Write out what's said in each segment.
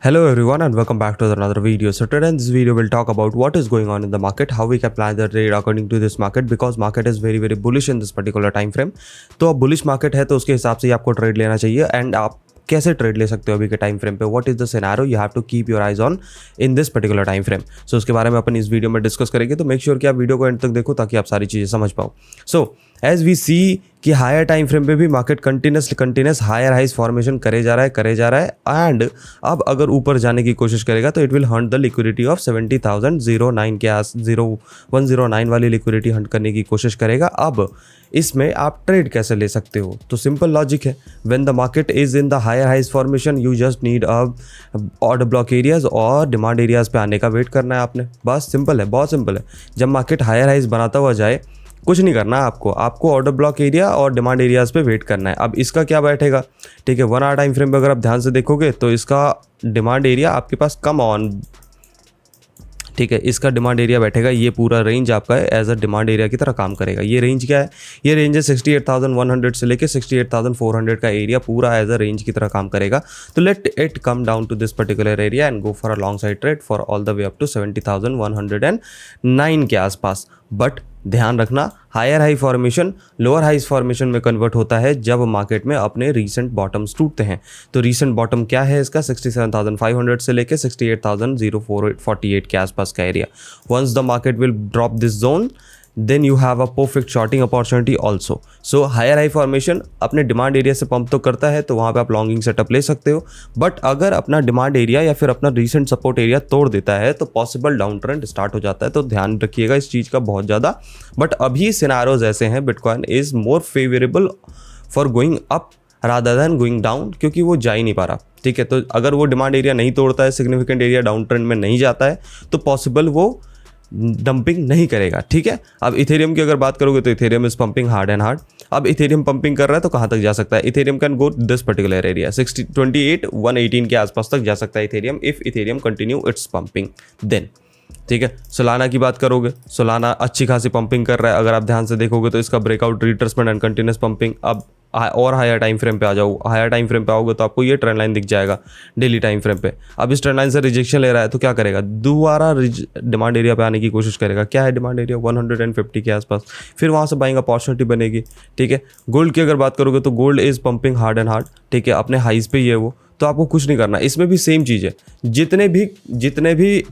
Hello everyone and welcome back to another video. So today in this video we'll talk about what is going on in the market, how we can plan the trade according to this market because market is very bullish in this particular time frame. तो अब bullish market है तो उसके हिसाब से ही आपको trade लेना चाहिए एंड आप कैसे ट्रेड ले सकते हो अभी के टाइम फ्रेम पे, what is the scenario you have to keep your eyes on in this particular time frame. So उसके बारे में अपन इस वीडियो में डिस्कस करेंगे, तो मेक श्योर कि आप वीडियो को एंड तक देखो ताकि आप सारी चीज़ें समझ पाओ. सो एज वी सी कि हायर टाइम फ्रेम पे भी market continues higher highs formation करे जा रहा है एंड अब अगर ऊपर जाने की कोशिश करेगा तो it will Hunt the liquidity of 70,009 के 0109 वाली लिक्विडिटी हंट करने की कोशिश करेगा. अब इसमें आप ट्रेड कैसे ले सकते हो, तो सिंपल लॉजिक है. When the market is in the higher highs formation you just need order block areas और डिमांड एरियाज पे आने का वेट करना है आपने. बस सिंपल है, बहुत सिंपल है. जब मार्केट हायर हाइज बनाता हुआ जाए कुछ नहीं करना है आपको ऑर्डर ब्लॉक एरिया और डिमांड एरियाज पे वेट करना है. अब इसका क्या बैठेगा, ठीक है, 1 आवर टाइम फ्रेम पे अगर आप ध्यान से देखोगे तो इसका डिमांड एरिया आपके पास कम ऑन, ठीक है, इसका डिमांड एरिया बैठेगा, ये पूरा रेंज आपका है एज अ डिमांड एरिया की तरह काम करेगा. ये रेंज क्या है, ये रेंज है 68,100 से लेके 68,400 का एरिया पूरा एज अ रेंज की तरह काम करेगा. तो let it come down to this particular area and go for a long side trade for all the way up to 70,109 के आसपास. बट ध्यान रखना, higher high formation lower highs formation में कन्वर्ट होता है जब मार्केट में अपने रीसेंट बॉटम्स टूटते हैं. तो रीसेंट बॉटम क्या है इसका, 67,500 से लेके 68,048 के आसपास का area. Once the market will drop this zone then you have a perfect shorting opportunity also. So higher high formation अपने डिमांड एरिया से पंप तो करता है तो वहाँ पे आप लॉन्गिंग सेटअप ले सकते हो. बट अगर अपना डिमांड एरिया या फिर अपना रीसेंट सपोर्ट एरिया तोड़ देता है तो पॉसिबल डाउन ट्रेंड स्टार्ट हो जाता है. तो ध्यान रखिएगा इस चीज़ का बहुत ज़्यादा. बट अभी सिनेरियोज ऐसे हैं, bitcoin is more favourable for going up rather than going down, क्योंकि वो जा ही नहीं पा रहा. ठीक है, तो अगर वो डिमांड एरिया नहीं तोड़ता है, सिग्निफिकेंट एरिया डाउन ट्रेंड में नहीं जाता है तो पॉसिबल वो डंपिंग नहीं करेगा. ठीक है, अब इथेरियम की अगर बात करोगे तो Ethereum is pumping hard and hard. अब इथेरियम पंपिंग कर रहा है तो कहाँ तक जा सकता है, Ethereum can go this particular area 28,118 के आसपास तक जा सकता है Ethereum if Ethereum continue its pumping then. ठीक है, सोलाना की बात करोगे, सोलाना अच्छी खासी पंपिंग कर रहा है. अगर आप ध्यान से देखोगे तो इसका breakout, retracement and continuous pumping. अब और हायर टाइम फ्रेम पे आ जाओ, हायर टाइम फ्रेम पे आओगे तो आपको ये ट्रेंड लाइन दिख जाएगा डेली टाइम फ्रेम पे. अब इस ट्रेंड लाइन से रिजेक्शन ले रहा है तो क्या करेगा, दोबारा डिमांड एरिया पे आने की कोशिश करेगा. क्या है डिमांड एरिया, 150 के आसपास. फिर वहाँ से बाइंग अपॉर्चुनिटी बनेगी. ठीक है, गोल्ड की अगर बात करोगे तो gold is pumping hard and hard. ठीक है, अपने हाइज पे ही है वो, तो आपको कुछ नहीं करना. इसमें भी सेम चीज़ है, जितने भी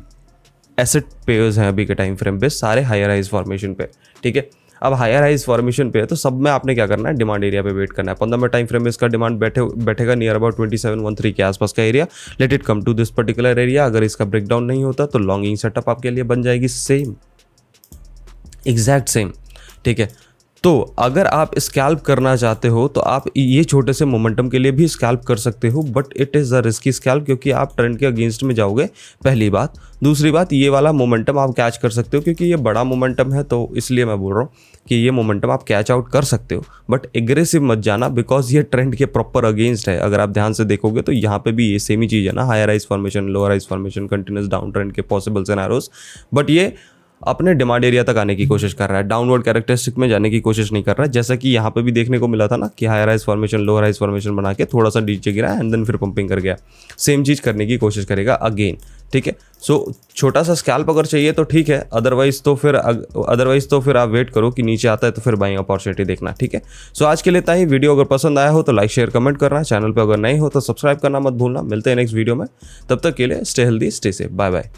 एसेट पेयर्स हैं अभी के टाइम फ्रेम पे सारे हायर हाइज फॉर्मेशन पे. ठीक है, अब हायर हाइज फॉर्मेशन पे है तो सब में आपने क्या करना है, डिमांड एरिया पे वेट करना है. 15 मिनट टाइम फ्रेम में इसका डिमांड बैठेगा नियर अबाउट 2713 के आसपास का area. Let it come to this particular area. अगर इसका ब्रेकडाउन नहीं होता तो लॉन्गिंग सेटअप आपके लिए बन जाएगी सेम, एग्जैक्ट सेम. ठीक है, तो अगर आप स्कैल्प करना चाहते हो तो आप ये छोटे से मोमेंटम के लिए भी स्कैल्प कर सकते हो, but it is a risky scalp क्योंकि आप ट्रेंड के अगेंस्ट में जाओगे, पहली बात. दूसरी बात, ये वाला मोमेंटम आप कैच कर सकते हो क्योंकि ये बड़ा मोमेंटम है, तो इसलिए मैं बोल रहा हूँ कि ये मोमेंटम आप कैच आउट कर सकते हो. बट एग्रेसिव मत जाना बिकॉज ये ट्रेंड के प्रॉपर अगेंस्ट है. अगर आप ध्यान से देखोगे तो यहाँ पे भी ये सेम ही चीज़ है ना, higher rise formation, lower rise formation, continuous down trend के पॉसिबल सिनेरियोस. बट ये अपने डिमांड एरिया तक आने की कोशिश कर रहा है, डाउनवर्ड कैरेक्टरिस्टिक में जाने की कोशिश नहीं कर रहा है. जैसा कि यहाँ पे भी देखने को मिला था ना कि higher rise formation, lower rise formation बना के थोड़ा सा नीचे गिरा एंड देन फिर पंपिंग कर गया. सेम चीज़ करने की कोशिश करेगा अगेन. ठीक है, सो छोटा सा स्कैल्प अगर चाहिए तो ठीक है, अदरवाइज तो फिर आप वेट करो कि नीचे आता है तो फिर बाइंग अपॉर्चुनिटी देखना. ठीक है, सो आज के लिए इतना ही. वीडियो अगर पसंद आया हो तो लाइक शेयर कमेंट करना, चैनल पर अगर नहीं हो तो सब्सक्राइब करना मत भूलना. मिलते हैं नेक्स्ट वीडियो में, तब तक के लिए stay healthy, stay safe, bye bye.